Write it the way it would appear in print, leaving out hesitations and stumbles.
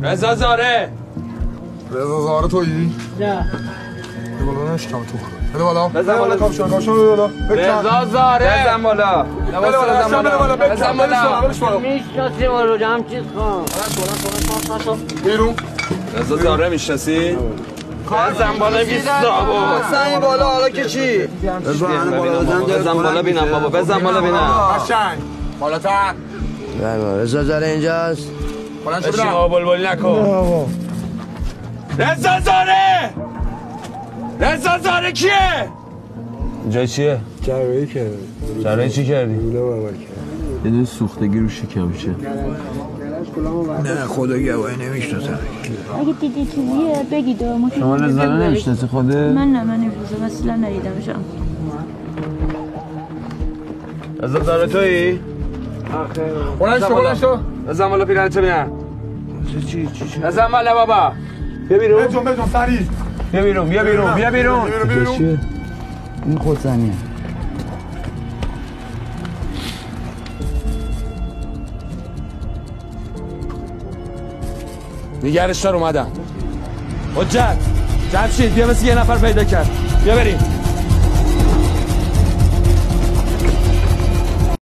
رضا زاره. رضا زاره تویی؟ نه بده بالا نشکم تو. بده بالا. بزن بالا. کامشون بده بالا. رضا زاره. بزن بالا. بده بالا. بزن بالا. میشناسی ما رو هم چیز کن. بیرون. رضا زاره میشناسی؟ بزن بالا 20 تا بابا. بزن بالا حالا که چی؟ بزن بالا بینم بابا. بزن بالا بینم. قشنگ. بالاتر. رضا زاره اینجاست. بلند شو بشین ببینم. بابا بلبل نکن. رضا زاره. رضا زاره کیه؟ اینجا چیه؟ جراحی کردم. جراحی چی کردی؟ لولم عمل کردم. یه دونه سوختگی رو شکمشه. نه خدا گواهی نمیشناسم. اگه دیدی چیزیه بگید شما رضا زاره نمیشناسی خوده؟ من نمیشناسم اصلا ندیدمشم. رضا زاره تویی؟ بلند شو. بزن بالا پیرنت ببینم. چی؟ بزن بالا بابا. بیا بیرون. بجون سریع. بیا بیرون. چیه؟ این خودزنیه. نگرش دار اومدم. حجت جمشید بیا مثل یه نفر پیدا کرد. بیا بریم.